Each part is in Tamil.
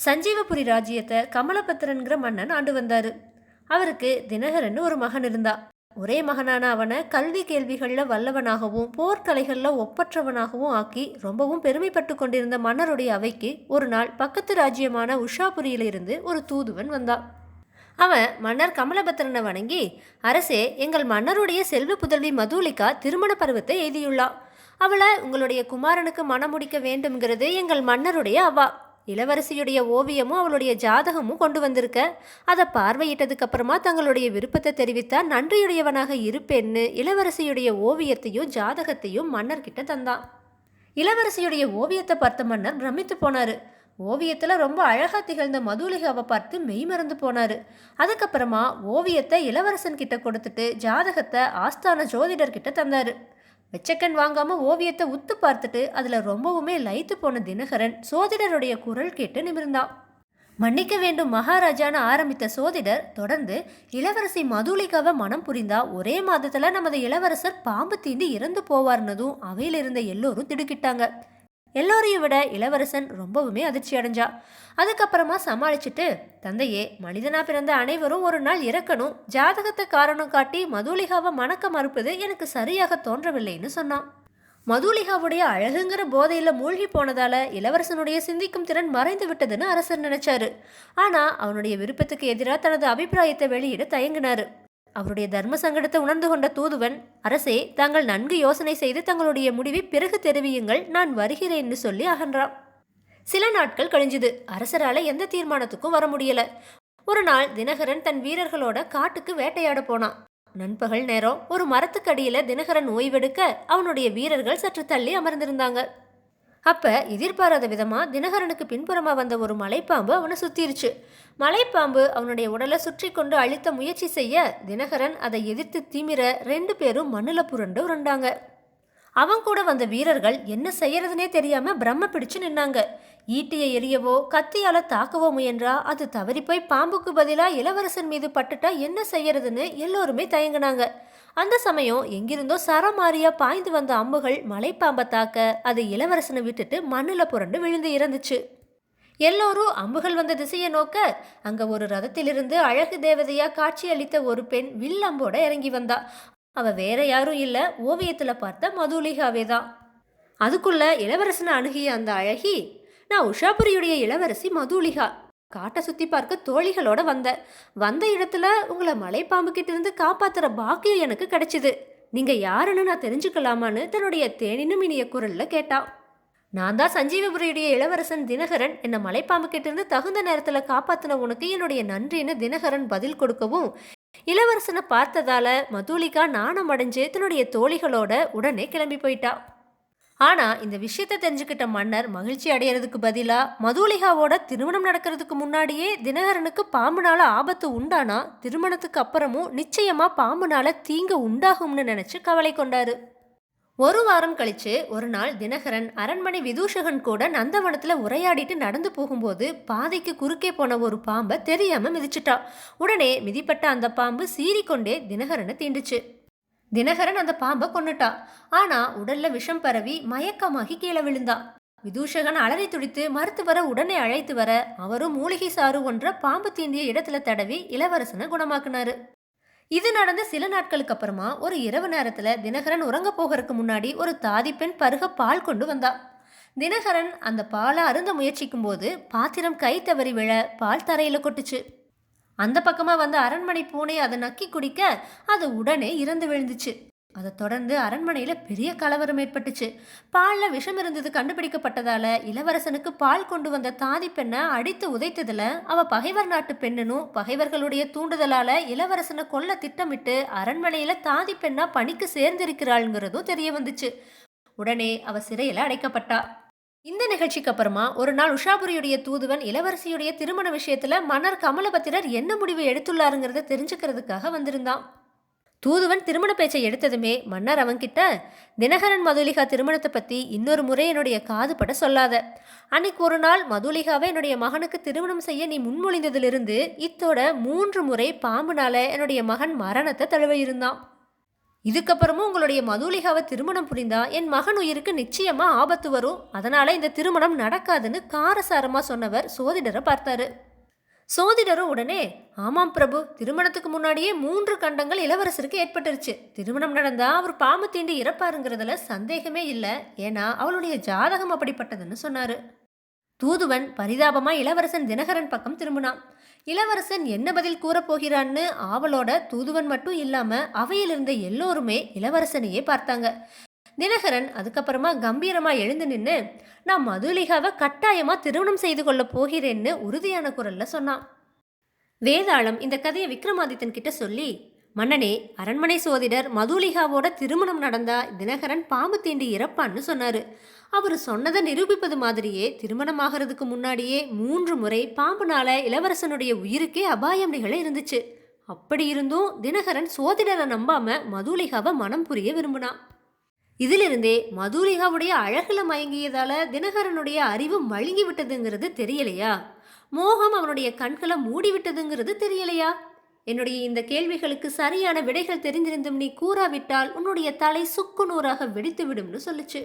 சஞ்சீவபுரி ராஜ்யத்தை கமலபத்திரன்கிற மன்னன் ஆண்டு வந்தாரு. அவருக்கு தினகரன் ஒரு மகன் இருந்தா. ஒரே மகனான அவனை கல்வி கேள்விகளில் வல்லவனாகவும் போர்க்கலைகளில் ஒப்பற்றவனாகவும் ஆக்கி ரொம்பவும் பெருமைப்பட்டு கொண்டிருந்த மன்னருடைய அவைக்கு ஒரு நாள் பக்கத்து ராஜ்யமான உஷாபுரியிலிருந்து ஒரு தூதுவன் வந்தான். அவன் மன்னர் கமலபத்திரனை வணங்கி, அரசே, எங்கள் மன்னருடைய செல்வ புதல்வி மதுலிகா திருமண பருவத்தை எய்தியுள்ளாள். அவளை உங்களுடைய குமாரனுக்கு மணம் முடிக்க வேண்டும்ங்கிறது எங்கள் மன்னருடைய அவா. இளவரசியுடைய ஓவியமும் அவளுடைய ஜாதகமும் கொண்டு வந்திருக்க. அதை பார்வையிட்டதுக்கு அப்புறமா தங்களுடைய விருப்பத்தை தெரிவித்தா நன்றியுடையவனாக இருப்பேன்னு இளவரசியுடைய ஓவியத்தையும் ஜாதகத்தையும் மன்னர்கிட்ட தந்தான். இளவரசியுடைய ஓவியத்தை பார்த்த மன்னர் பிரமித்து போனாரு. ஓவியத்தில் ரொம்ப அழகா திகழ்ந்த மதுலிகாவை பார்த்து மெய்மறந்து போனாரு. அதுக்கப்புறமா ஓவியத்தை இளவரசன் கிட்ட கொடுத்துட்டு ஜாதகத்தை ஆஸ்தான ஜோதிடர்கிட்ட தந்தாரு. வெச்சக்கன் வாங்காம ஓவியத்தை உத்து பார்த்துட்டு அதுல ரொம்பவுமே லயித்து போன தினகரன் சோதிடருடைய குரல் கேட்டு நிமிர்ந்தான். மன்னிக்க வேண்டும் மகாராஜான்னு ஆரம்பித்த சோதிடர் தொடர்ந்து, இளவரசி மதுலிகாவை மனம் புரிந்தா ஒரே மாதத்துல நமது இளவரசர் பாம்பு தீண்டி இறந்து போவார்னதும் அவையில இருந்த எல்லோரும் திடுக்கிட்டாங்க. எல்லோரையும் விட இளவரசன் ரொம்பவுமே அதிர்ச்சி அடைஞ்சா. அதுக்கப்புறமா சமாளிச்சுட்டு, தந்தையே, மனிதனா பிறந்த அனைவரும் ஒரு நாள் இறக்கணும். ஜாதகத்தை காரணம் காட்டி மதுலிகாவை மணக்க மறுப்பது எனக்கு சரியாக தோன்றவில்லைன்னு சொன்னான். மதுலிகாவுடைய அழகுங்கிற போதையில மூழ்கி போனதால இளவரசனுடைய சிந்திக்கும் திறன் மறைந்து விட்டதுன்னு அரசர் நினைச்சாரு. ஆனா அவனுடைய விருப்பத்துக்கு எதிராக தனது அபிப்பிராயத்தை வெளியிட தயங்கினாரு. அவருடைய தர்ம சங்கடத்தை உணர்ந்து கொண்ட தூதுவன், அரசே, தாங்கள் நன்கு யோசனை செய்து தங்களுடைய முடிவை பிறகு தெரிவியுங்கள், நான் வருகிறேன்னு சொல்லி அகன்றான். சில நாட்கள் கழிஞ்சுது. அரசரால எந்த தீர்மானத்துக்கும் வர முடியல. ஒரு நாள் தினகரன் தன் வீரர்களோட காட்டுக்கு வேட்டையாட போனான். நண்பகல் நேரம் ஒரு மரத்துக்கடியில தினகரன் ஓய்வெடுக்க அவனுடைய வீரர்கள் சற்று தள்ளி அமர்ந்திருந்தாங்க. அப்ப எதிர்பாராத விதமா தினகரனுக்கு பின்புறமா வந்த ஒரு மலைப்பாம்பு அவனை சுத்திருச்சு. மலைப்பாம்பு அவனுடைய உடலை சுற்றி கொண்டு அழித்த முயற்சி செய்ய தினகரன் அதை எதிர்த்து திமிர 2 பேரும் மண்ணுல புரண்டு உருண்டாங்க. அவன் கூட வந்த வீரர்கள் என்ன செய்யறதுனே தெரியாம பிரம்ம பிடிச்சு நின்னாங்க. ஈட்டியை எரியவோ கத்தியால தாக்கவோ முயன்றா அது தவறி போய் பாம்புக்கு பதிலா இளவரசன் மீது பட்டுட்டா என்ன செய்யறதுன்னு எல்லோருமே தயங்கினாங்க. அந்த சமயம் எங்கிருந்தோ சரமாரியா பாய்ந்து வந்த அம்புகள் மலைப்பாம்பை தாக்க அது இளவரசனை விட்டுட்டு மண்ணுல புரண்டு விழுந்து இறந்துச்சு. எல்லோரும் அம்புகள் வந்த திசையை நோக்க அங்க ஒரு ரதத்திலிருந்து அழகு தேவதையா காட்சி அளித்த ஒரு பெண் வில் அம்போட இறங்கி வந்தா. அவ வேற யாரும் இல்ல, ஓவியத்துல பார்த்த மதுலிகாவே தான். அதுக்குள்ள இளவரசனை அணுகிய அந்த அழகி, நான் உஷாபுரியுடைய இளவரசி மதுலிகா. காட்டை சுத்தி பார்க்க தோழிகளோட வந்த இடத்துல உங்களை மலைப்பாம்பு கிட்ட இருந்து காப்பாத்துற பாக்கியம் எனக்கு கிடைச்சிது. நீங்க யாருன்னு நான் தெரிஞ்சுக்கலாமான்னு தன்னுடைய தேனினும் இனிய குரல்ல கேட்டா. நான் தான் சஞ்சீவபுரியுடைய இளவரசன் தினகரன். என்னை மலைப்பாம்பு கிட்ட இருந்து தகுந்த நேரத்துல காப்பாத்தின உனக்கு என்னுடைய நன்றின்னு தினகரன் பதில் கொடுக்கவும், இளவரசனை பார்த்ததால மதுலிகா நாணம் அடைஞ்சு தன்னுடைய தோழிகளோட உடனே கிளம்பி போயிட்டா. ஆனா இந்த விஷயத்தை தெரிஞ்சுக்கிட்ட மன்னர் மகிழ்ச்சி அடையிறதுக்கு பதிலா மதுலிகாவோட திருமணம் நடக்கிறதுக்கு முன்னாடியே தினகரனுக்கு பாம்புனால ஆபத்து உண்டானா திருமணத்துக்கு அப்புறமும் நிச்சயமா பாம்புனால தீங்கு உண்டாகும்னு நினைச்சு கவலை கொண்டாரு. ஒரு வாரம் கழிச்சு ஒரு நாள் தினகரன் அரண்மனை விதூஷகன் கூட நந்தவனத்துல உரையாடிட்டு நடந்து போகும்போது பாதைக்கு குறுக்கே போன ஒரு பாம்பை தெரியாம மிதிச்சுட்டா. உடனே மிதிப்பட்ட அந்த பாம்பு சீறிக்கொண்டே தினகரனை தீண்டுச்சு. தினகரன் அந்த பாம்பை கொன்னுட்டா. ஆனா உடல்ல விஷம் பரவி மயக்கமாகி கீழே விழுந்தா. விதூஷகன் அலறி துடித்து மருத்துவரை உடனே அழைத்து வர அவரும் மூலிகை சாறு ஒன்ற பாம்பு தீண்டிய இடத்துல தடவி இளவரசனை குணமாக்குனாரு. இது நடந்த சில நாட்களுக்கு அப்புறமா ஒரு இரவு நேரத்துல தினகரன் உறங்க போகிறதுக்கு முன்னாடி ஒரு தாதி பெண் பருக பால் கொண்டு வந்தா. தினகரன் அந்த பாலை அருந்த முயற்சிக்கும் போது பாத்திரம் கை தவறி விழ பால் தரையில கொட்டுச்சு. அந்த பக்கமா வந்த அரண்மனை பூனை அதை நக்கி குடிக்க அது உடனே இறந்து விழுந்துச்சு. அதை தொடர்ந்து அரண்மனையில பெரிய கலவரம் ஏற்பட்டுச்சு. பால்ல விஷம் இருந்தது கண்டுபிடிக்கப்பட்டதால இளவரசனுக்கு பால் கொண்டு வந்த தாதி பெண்ணை அடித்து உதைத்ததுல அவ பகைவர் நாட்டு பெண்ணுனும் பகைவர்களுடைய தூண்டுதலால இளவரசனை கொல்ல திட்டமிட்டு அரண்மனையில தாதி பெண்ணா பணிக்கு சேர்ந்திருக்கிறாள்ங்கிறதும் தெரிய வந்துச்சு. உடனே அவ சிறையில அடைக்கப்பட்டா. இந்த நிகழ்ச்சிக்கு அப்புறமா ஒரு நாள் உஷாபுரியுடைய தூதுவன் இளவரசியுடைய திருமண விஷயத்துல மன்னர் கமலபத்திரர் என்ன முடிவு எடுத்துள்ளாருங்கிறத தெரிஞ்சுக்கிறதுக்காக வந்திருந்தான். தூதுவன் திருமண பேச்சை எடுத்ததுமே மன்னர் அவன்கிட்ட, தினகரன் மதுலிகா திருமணத்தை பத்தி இன்னொரு முறை என்னுடைய காது பட சொல்லாத. அன்னைக்கு ஒரு நாள் மதுலிகாவை என்னுடைய மகனுக்கு திருமணம் செய்ய நீ முன்மொழிந்ததிலிருந்து இத்தோட 3 முறை பாம்புனால என்னுடைய மகன் மரணத்தை தழுவ இருந்தான். இதுக்கப்புறமும் உங்களுடைய மதுலிகாவை திருமணம் புரிந்தா என் மகன் உயிருக்கு நிச்சயமா ஆபத்து வரும், அதனால இந்த திருமணம் நடக்காதுன்னு காரசாரமா சொன்னவர் சோதிடரை பார்த்தாரு. சோதிடரும் உடனே, ஆமாம் பிரபு, திருமணத்துக்கு முன்னாடியே 3 கண்டங்கள் இளவரசருக்கு ஏற்பட்டுருச்சு. திருமணம் நடந்தா அவர் பாம்பு தீண்டி இறப்பாருங்கிறதுல சந்தேகமே இல்லை, ஏன்னா அவளுடைய ஜாதகம் அப்படிப்பட்டதுன்னு சொன்னாரு. தூதுவன் பரிதாபமா இளவரசன் தினகரன் பக்கம் திரும்பினான். இளவரசன் என்ன பதில் கூறப் போகிறான்னு ஆவலோட தூதுவன் மட்டும் இல்லாம அவையில் இருந்த எல்லோருமே இளவரசனையே பார்த்தாங்க. தினகரன் அதுக்கப்புறமா கம்பீரமா எழுந்து நின்று, நான் மதுலிகாவை கட்டாயமா திருமணம் செய்து கொள்ள போகிறேன்னு உறுதியான குரல்ல சொன்னான். வேதாளம் இந்த கதையை விக்ரமாதித்தன் கிட்ட சொல்லி, மன்னனே, அரண்மனை சோதிடர் மதுலிகாவோட திருமணம் நடந்தா தினகரன் பாம்பு தீண்டி இறப்பான்னு சொன்னாரு. அவர் சொன்னதை நிரூபிப்பது மாதிரியே திருமணமாகிறதுக்கு முன்னாடியே 3 முறை பாம்புனால இளவரசனுடைய உயிருக்கே அபாயம் நிகழ இருந்துச்சு. அப்படி இருந்தும் தினகரன் சோதிடரை நம்பாம மதுலிகாவை மனம் புரிய விரும்பினான். இதிலிருந்தே மதுலிகாவுடைய அழகுல மயங்கியதால தினகரனுடைய அறிவு மழுங்கி விட்டதுங்கிறது தெரியலையா? மோகம் அவனுடைய கண்களை மூடி விட்டதுங்கிறது தெரியலையா? என்னுடைய இந்த கேள்விகளுக்கு சரியான விடைகள் தெரிந்திருந்தும் நீ கூறாவிட்டால் உன்னுடைய தலை சுக்கு நூறாக வெடித்து விடும்னு சொல்லுச்சு.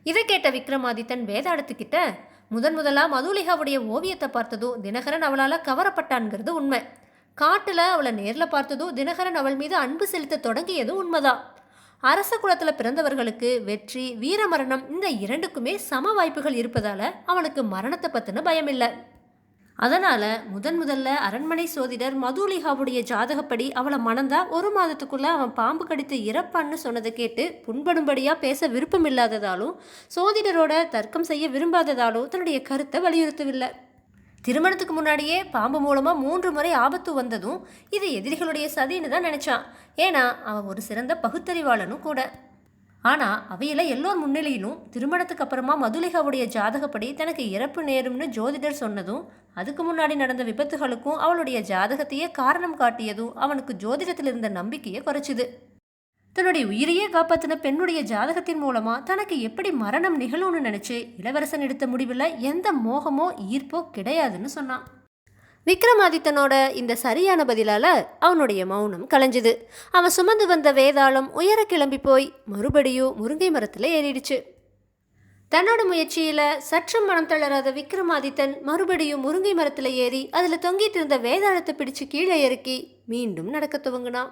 இதை கேட்ட விக்ரமாதித்தன் வேதாளத்துக்கிட்ட, முதலா மதுலிகாவுடைய ஓவியத்தை பார்த்ததும் தினகரன் அவளால் கவரப்பட்டான்ங்கிறது உண்மை. காட்டுல அவளை நேரில் பார்த்ததும் தினகரன் அவள் மீது அன்பு செலுத்த தொடங்கியதும் உண்மைதான். அரச குலத்தில் பிறந்தவர்களுக்கு வெற்றி, வீரமரணம் இந்த 2க்குமே சம வாய்ப்புகள் இருப்பதால அவனுக்கு மரணத்தை பற்றின பயம் இல்லை. அதனால முதல்ல அரண்மனை சோதிடர் மதுலிகாவுடைய ஜாதகப்படி அவளை மணந்தா 1 மாதத்துக்குள்ள அவன் பாம்பு கடித்து இறப்பான்னு சொன்னதை கேட்டு புண்படும்படியா பேச விருப்பம் இல்லாததாலும் சோதிடரோட தர்க்கம் செய்ய விரும்பாததாலும் தன்னுடைய கருத்தை வலியுறுத்தவில்லை. திருமணத்துக்கு முன்னாடியே பாம்பு மூலமா 3 முறை ஆபத்து வந்ததும் இது எதிரிகளுடைய சதின்னு தான் நினைச்சான். ஏன்னா அவன் ஒரு சிறந்த பகுத்தறிவாளனும் கூட. ஆனா அவையில எல்லோர் முன்னிலையிலும் திருமணத்துக்கு அப்புறமா மதுலிகாவுடைய ஜாதகப்படி தனக்கு இறப்பு நேரும்னு ஜோதிடர் சொன்னதும், அதுக்கு முன்னாடி நடந்த விபத்துகளுக்கும் அவளுடைய ஜாதகத்தையே காரணம் காட்டியதும் அவனுக்கு ஜோதிடத்தில் இருந்த நம்பிக்கையை குறைச்சிது. தன்னுடைய உயிரையே காப்பாற்றின பெண்ணுடைய ஜாதகத்தின் மூலமா தனக்கு எப்படி மரணம் நிகழும்னு நினைச்சு இளவரசன் எடுத்த முடிவில் எந்த மோகமோ ஈர்ப்போ கிடையாதுன்னு சொன்னான். விக்ரமாதித்தனோட இந்த சரியான பதிலால அவனுடைய மௌனம் கலைஞ்சுது. அவன் சுமந்து வந்த வேதாளம் உயர கிளம்பி போய் மறுபடியும் முருங்கை மரத்தில் ஏறிடுச்சு. தன்னோட முயற்சியில சற்றும் மனம் தளராத விக்ரமாதித்தன் மறுபடியும் முருங்கை மரத்தில் ஏறி அதில் தொங்கிட்டு இருந்த வேதாளத்தை பிடிச்சு கீழே இறக்கி மீண்டும் நடக்க துவங்கினான்.